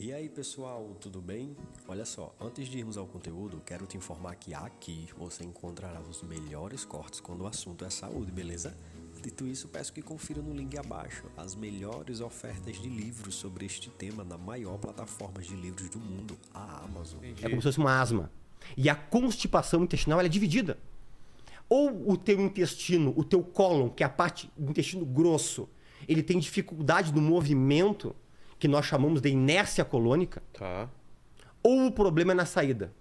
E aí pessoal, tudo bem? Olha só, antes de irmos ao conteúdo, quero te informar que aqui você encontrará os melhores cortes quando o assunto é saúde, beleza? Dito isso, peço que confira no link abaixo as melhores ofertas de livros sobre este tema na maior plataforma de livros do mundo, a Amazon. É como se fosse uma asma. E a constipação intestinal ela é dividida. Ou o teu intestino, o teu cólon, que é a parte do intestino grosso, ele tem dificuldade no movimento, que nós chamamos de inércia colônica, Tá. ou o problema é na saída,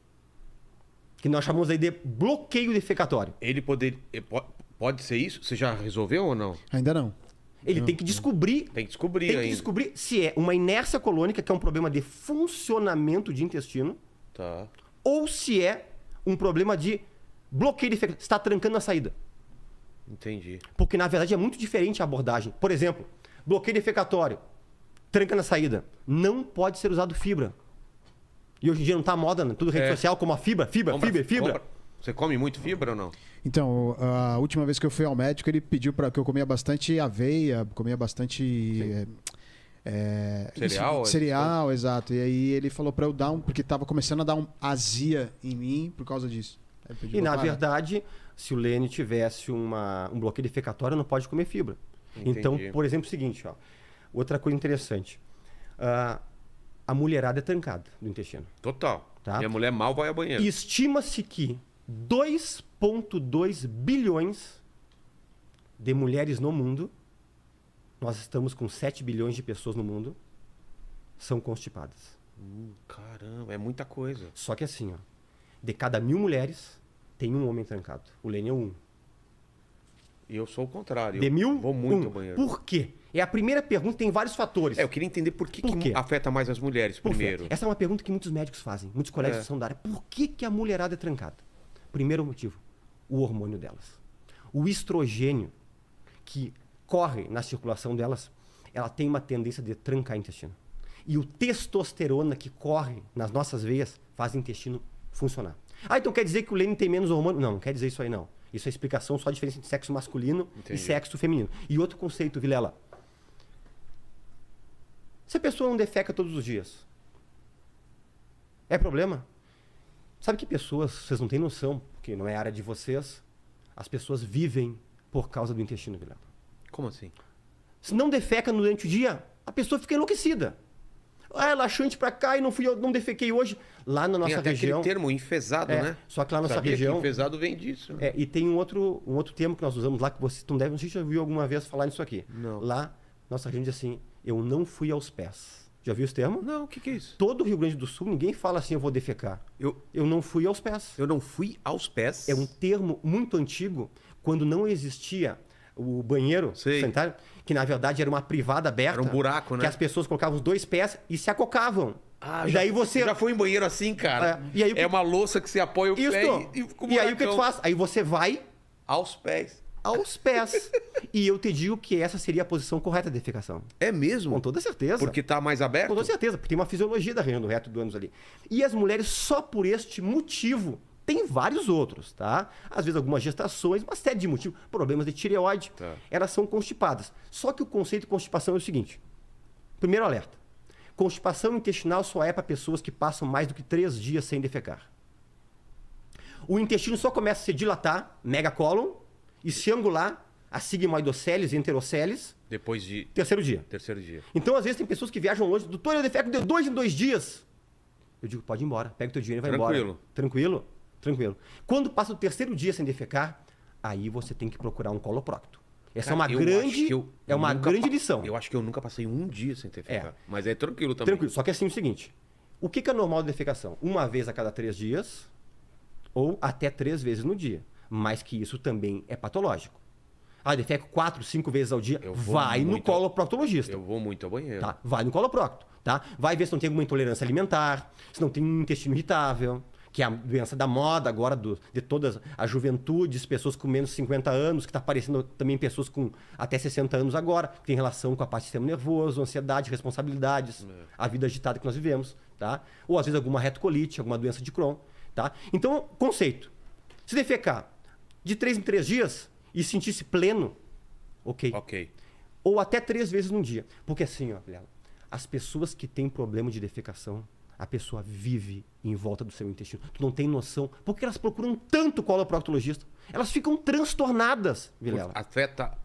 que nós chamamos aí de bloqueio defecatório. Ele pode ser isso? Você já resolveu ou não? Ainda não. Ele tem que descobrir, Tem que descobrir tem que ainda. descobrir se é uma inércia colônica, que é um problema de funcionamento de intestino, Tá. ou se é um problema de bloqueio defecatório, está trancando a saída. Entendi. Porque, na verdade, é muito diferente a abordagem. Por exemplo, bloqueio defecatório, tranca na saída. Não pode ser usado fibra. E hoje em dia não tá moda, né? Tudo rede social, como a fibra. Compra. Você come muito fibra ou não? Então, a última vez que eu fui ao médico, ele pediu para que eu comia bastante aveia, comia bastante Cereal? cereal, exato. E aí ele falou para eu dar porque tava começando a dar azia em mim por causa disso. Aí pediu E, pra na parar. verdade, se o Lênin tivesse um bloqueio defecatório, não pode comer fibra. Entendi. Então, por exemplo, é o seguinte, ó. Outra coisa interessante. A mulherada é trancada do intestino. Total. Tá. Minha mulher mal vai ao banheiro. Estima-se que 2,2 bilhões de mulheres no mundo, nós estamos com 7 bilhões de pessoas no mundo, são constipadas. Caramba, é muita coisa. Só que assim, ó, de cada 1.000 mulheres, tem um homem trancado. O Lênin é um. E eu sou o contrário. De 1.000, Vou muito um. ao banheiro. Por quê? É a primeira pergunta, tem vários fatores. Eu queria entender por que Por quê? afeta mais as mulheres Por quê? primeiro. Essa é uma pergunta que muitos médicos fazem, muitos colegas que são da área. Por que a mulherada é trancada? Primeiro motivo, o hormônio delas. O estrogênio que corre na circulação delas, ela tem uma tendência de trancar o intestino. E o testosterona que corre nas nossas veias faz o intestino funcionar. Ah, então quer dizer que o Lênin tem menos hormônio? Não, não quer dizer isso aí não. Isso é explicação só a diferença entre sexo masculino Entendi. e sexo feminino. E outro conceito, Vilela. Se a pessoa não defeca todos os dias, é problema? Sabe que pessoas, vocês não têm noção, porque não é área de vocês, as pessoas vivem por causa do intestino, Vilela. Como assim? Se não defeca durante o dia, a pessoa fica enlouquecida. Ah, é laxante pra cá e não defequei hoje. Lá na Tem nossa até região... aquele termo enfesado, né? Só que lá na nossa Sabia região... que enfesado vem disso. Né? E tem um outro termo que nós usamos lá, que vocês não devem... Não sei se já viu alguma vez falar nisso aqui. Não. Lá, nossa região diz assim, eu não fui aos pés. Já viu esse termo? Não, o que é isso? Todo o Rio Grande do Sul, ninguém fala assim, eu vou defecar. Eu não fui aos pés. Eu não fui aos pés. É um termo muito antigo, quando não existia o banheiro Sei. sanitário, que na verdade era uma privada aberta. Era um buraco, né? Que as pessoas colocavam os 2 pés e se acocavam. Ah, e daí você... já fui em banheiro assim, cara. E aí o que- É uma louça que você apoia o Isso. pé e fica um E aí o que tu buracão. faz? Aí você vai Aos pés. aos pés. E eu te digo que essa seria a posição correta de defecação. É mesmo? Com toda certeza. Porque tá mais aberto? Com toda certeza, porque tem uma fisiologia da região do reto do ânus ali. E as mulheres, só por este motivo, tem vários outros, tá? Às vezes algumas gestações, uma série de motivos, problemas de tireoide, Tá. elas são constipadas. Só que o conceito de constipação é o seguinte. Primeiro alerta. Constipação intestinal só é para pessoas que passam mais do que 3 dias sem defecar. O intestino só começa a se dilatar, megacólon, e se angular, a sigmoidocélis e enterocélis, Depois de terceiro dia. terceiro dia. Então, às vezes, tem pessoas que viajam longe. Doutor, eu defeco de 2 em 2 dias. Eu digo, pode ir embora. Pega o teu dinheiro e vai Tranquilo. embora. Tranquilo? Tranquilo. Quando passa o terceiro dia sem defecar, aí você tem que procurar um coloprocto. Essa Cara, é uma eu grande, acho que eu uma nunca grande lição. Eu acho que eu nunca passei um dia sem ter ficado. É. Mas é tranquilo também. Tranquilo. Só que assim, é o seguinte. O que é normal de defecação? Uma vez a cada 3 dias ou até 3 vezes no dia. Mas que isso também é patológico. Ah, defeco 4, 5 vezes ao dia. Eu vou Vai no muito- coloproctologista. Eu vou muito ao banheiro. Tá? Vai no coloprocto, tá? Vai ver se não tem alguma intolerância alimentar, se não tem um intestino irritável, que é a doença da moda agora de todas as juventudes, pessoas com menos de 50 anos, que está aparecendo também pessoas com até 60 anos agora, que tem relação com a parte do sistema nervoso, ansiedade, responsabilidades, a vida agitada que nós vivemos, tá? Ou às vezes alguma retocolite, alguma doença de Crohn, tá? Então, conceito. Se defecar de 3 em 3 dias e sentir-se pleno, ok. Ok. Ou até 3 vezes num dia. Porque assim, ó, Vilela, As pessoas que têm problema de defecação, a pessoa vive em volta do seu intestino. Tu não tem noção. Por que elas procuram tanto o coloproctologista? Elas ficam transtornadas, Vilela. Afeta...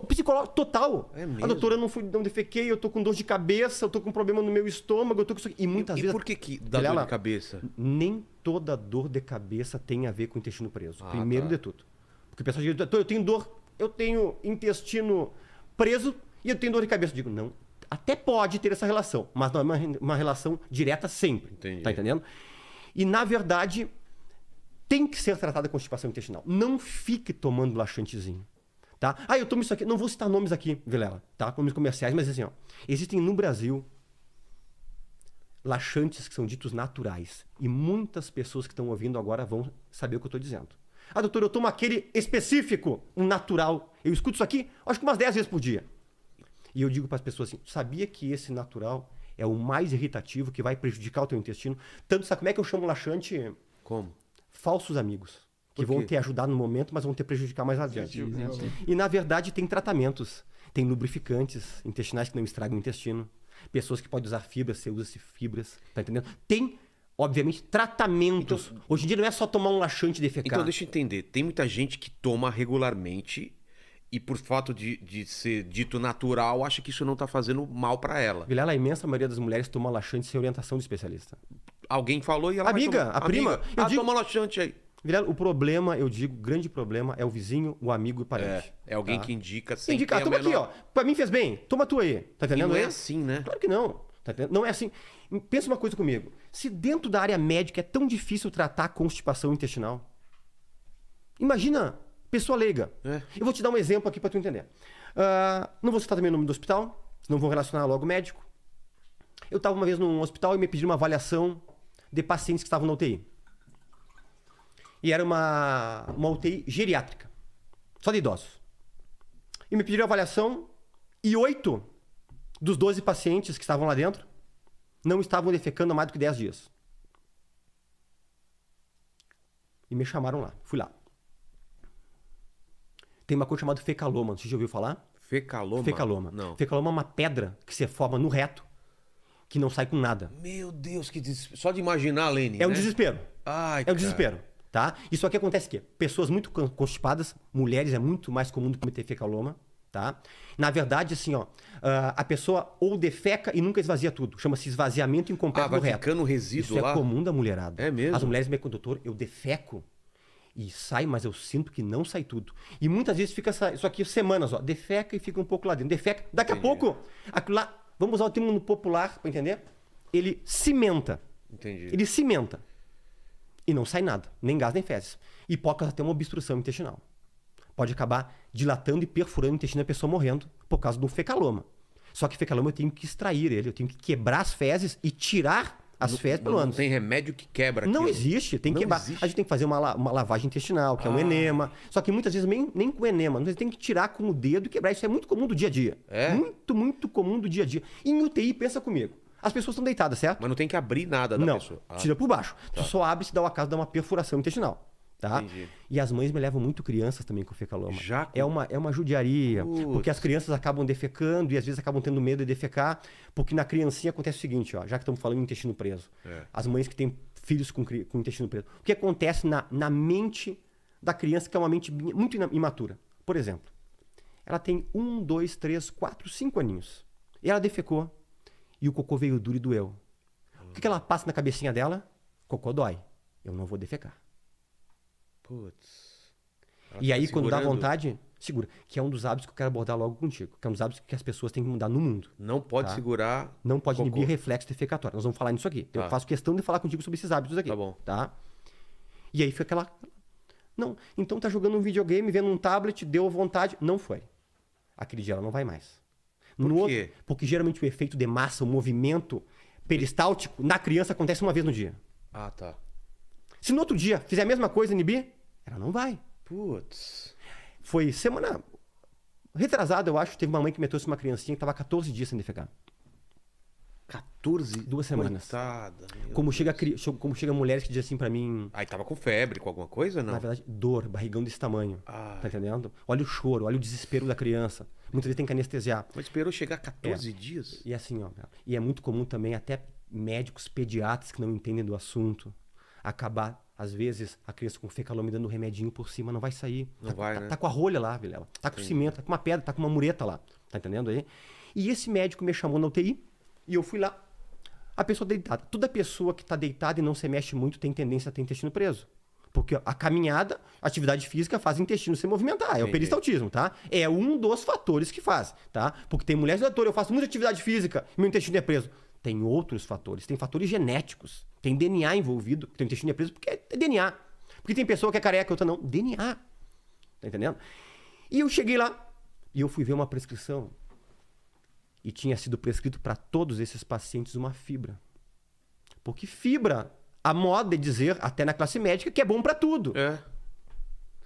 Psicológico total. É mesmo? A doutora, não defequei, eu tô com dor de cabeça, eu tô com problema no meu estômago, eu tô com isso aqui. E muitas vezes... por que dá dor Vilela, de cabeça? Nem toda dor de cabeça tem a ver com o intestino preso. Primeiro tá. de tudo. Porque o pessoal diz, eu tenho dor, eu tenho intestino preso e eu tenho dor de cabeça. Eu digo, não. Até pode ter essa relação, mas não é uma relação direta sempre. Entendi. Tá entendendo? E, na verdade, tem que ser tratada a constipação intestinal. Não fique tomando laxantezinho. Tá? Eu tomo isso aqui. Não vou citar nomes aqui, Vilela, tá? Nomes comerciais, mas assim, ó. Existem no Brasil laxantes que são ditos naturais. E muitas pessoas que estão ouvindo agora vão saber o que eu estou dizendo. Doutor, eu tomo aquele específico, um natural. Eu escuto isso aqui, acho que umas 10 vezes por dia. E eu digo para as pessoas assim, sabia que esse natural é o mais irritativo, que vai prejudicar o teu intestino? Tanto, sabe como é que eu chamo laxante? Como? Falsos amigos. Que Por vão quê? te ajudar no momento, mas vão te prejudicar mais adiante. E, na verdade, tem tratamentos. Tem lubrificantes intestinais que não estragam o intestino. Pessoas que podem usar fibras, você usa fibras. Tá entendendo? Tem, obviamente, tratamentos. Então, hoje em dia não é só tomar um laxante e defecar. Então, deixa eu entender. Tem muita gente que toma regularmente e por fato de ser dito natural, acha que isso não tá fazendo mal pra ela. Vilela, a imensa maioria das mulheres toma laxante sem orientação de especialista. Alguém falou e ela vai Amiga, tomar. a prima. Eu digo- toma laxante aí. Vilela, o problema, eu digo, o grande problema é o vizinho, o amigo e o parente. É alguém tá? que indica sem Indica, ter a toma aqui, menor- ó. Pra mim fez bem, toma tu aí. Tá E entendendo? não é assim, né? Claro que não. Tá entendendo? Não é assim. Pensa uma coisa comigo. Se dentro da área médica é tão difícil tratar a constipação intestinal, imagina, pessoa leiga. É. Eu vou te dar um exemplo aqui pra tu entender. Não vou citar também o nome do hospital, senão vou relacionar logo o médico. Eu estava uma vez num hospital e me pediram uma avaliação de pacientes que estavam na UTI. E era uma UTI geriátrica, só de idosos. E me pediram a avaliação e 8 dos 12 pacientes que estavam lá dentro não estavam defecando há mais do que 10 dias. E me chamaram lá. Fui lá. Tem uma coisa chamada fecaloma. Você já ouviu falar? Fecaloma? Fecaloma. Não. Fecaloma é uma pedra que se forma no reto que não sai com nada. Meu Deus, só de imaginar, Lene. É um né? desespero. Ai, É um cara. desespero. Tá? Isso aqui acontece o quê? Pessoas muito constipadas, mulheres é muito mais comum do que cometer fecaloma. Tá? Na verdade, assim, ó, a pessoa ou defeca e nunca esvazia tudo. Chama-se esvaziamento incompleto vai do reto. ficando resíduo Isso lá? é comum da mulherada. É mesmo? As mulheres me contam, doutor, eu defeco e sai, mas eu sinto que não sai tudo. E muitas vezes fica isso aqui semanas, ó. Defeca e fica um pouco lá dentro. Defeca, daqui a pouco, aquilo lá, vamos usar o termo popular para entender, ele cimenta. Entendi. Ele cimenta. E não sai nada, nem gás, nem fezes. E pode causar até uma obstrução intestinal. Pode acabar dilatando e perfurando o intestino da pessoa morrendo por causa do fecaloma. Só que fecaloma eu tenho que extrair ele, eu tenho que quebrar as fezes e tirar as fezes pelo Não ânus. tem remédio que quebra Não aquilo. existe, tem que Não quebrar. existe? A gente tem que fazer uma lavagem intestinal, que é um enema. Só que muitas vezes nem com enema, você tem que tirar com o dedo e quebrar. Isso é muito comum do dia a dia. É? Muito, muito comum do dia a dia. E em UTI, pensa comigo. As pessoas estão deitadas, certo? Mas não tem que abrir nada da Não, pessoa. tira por baixo. Tu só abre se dá o acaso de uma perfuração intestinal. Tá? Entendi. E as mães me levam muito crianças também com fecaloma. Já com- É uma judiaria. Putz. Porque as crianças acabam defecando e às vezes acabam tendo medo de defecar. Porque na criancinha acontece o seguinte, ó, já que estamos falando em intestino preso. As mães que têm filhos com intestino preso. O que acontece na mente da criança, que é uma mente muito imatura? Por exemplo, ela tem 1, 2, 3, 4, 5 aninhos. E ela defecou. E o cocô veio duro e doeu. O que ela passa na cabecinha dela? Cocô dói. Eu não vou defecar. Putz. Ela E fica aí, quando dá segurando. vontade, segura. Que é um dos hábitos que eu quero abordar logo contigo. Que é um dos hábitos que as pessoas têm que mudar no mundo. Não pode Tá. segurar. Não pode cocô. inibir reflexo defecatório. Nós vamos falar nisso aqui. Eu Tá. faço questão de falar contigo sobre esses hábitos aqui. Tá bom. Tá? E aí fica aquela... Não, então tá jogando um videogame, vendo um tablet, deu vontade. Não foi. Aquele dia ela não vai mais. Por quê? Porque geralmente o efeito de massa, o movimento peristáltico, na criança acontece uma vez no dia. Ah, tá. Se no outro dia fizer a mesma coisa, inibir, ela não vai. Putz. Foi semana retrasada, eu acho, teve uma mãe que me trouxe uma criancinha que estava 14 dias sem defecar. 14? 2 semanas. Coitada. meu Como Deus. chega mulheres que dizem assim pra mim, Aí tava com febre, com alguma coisa, não? na verdade, dor, barrigão desse tamanho. Ah. Tá entendendo? Olha o choro, olha o desespero da criança. Muitas vezes tem que anestesiar. Mas esperou chegar 14 dias? E assim, ó, e é muito comum também até médicos pediatras que não entendem do assunto acabar, às vezes, a criança com fecalome dando um remedinho por cima, não vai sair. Não vai, né? Tá com a rolha lá, Vilela. Tá com cimento, tá com uma pedra, tá com uma mureta lá. Tá entendendo aí? E esse médico me chamou na UTI e eu fui lá. A pessoa deitada. Toda pessoa que tá deitada e não se mexe muito tem tendência a ter intestino preso. Porque a caminhada, a atividade física faz o intestino se movimentar. É o peristaltismo, tá? É um dos fatores que faz, tá? Porque tem mulheres, doutor, eu faço muita atividade física e meu intestino é preso. Tem outros fatores. Tem fatores genéticos. Tem DNA envolvido. Tem intestino é preso porque é DNA. Porque tem pessoa que é careca e outra não. DNA. Tá entendendo? E eu cheguei lá e eu fui ver uma prescrição. E tinha sido prescrito para todos esses pacientes uma fibra. Porque fibra, a moda é dizer, até na classe médica, que é bom para tudo. É.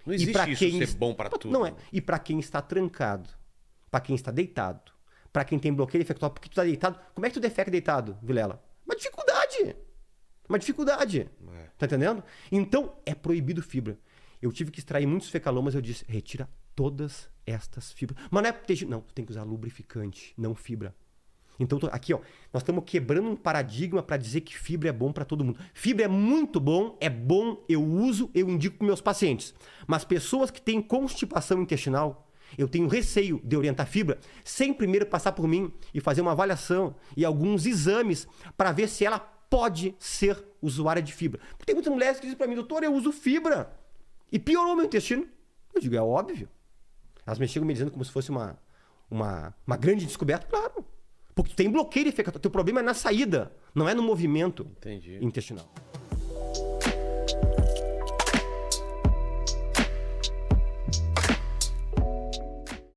Não existe isso ser bom para tudo. Não é. E para quem está trancado, para quem está deitado, para quem tem bloqueio defecutal, porque tu está deitado, como é que tu defeca deitado, Vilela? Uma dificuldade. Uma dificuldade. Tá entendendo? Então, é proibido fibra. Eu tive que extrair muitos fecalomas, eu disse, retira todas estas fibras. Mas não é porque... Não, tu tem que usar lubrificante, não fibra. Então, aqui, ó, nós estamos quebrando um paradigma para dizer que fibra é bom para todo mundo. Fibra é muito bom, eu uso, eu indico para meus pacientes. Mas pessoas que têm constipação intestinal, eu tenho receio de orientar fibra sem primeiro passar por mim e fazer uma avaliação e alguns exames para ver se ela pode ser usuária de fibra. Porque tem muitas mulheres que dizem para mim, doutor, eu uso fibra e piorou meu intestino. Eu digo, é óbvio. Elas me chegam me dizendo como se fosse uma grande descoberta. Claro. Porque tu tem bloqueio defecatório. Teu problema é na saída, não é no movimento intestinal.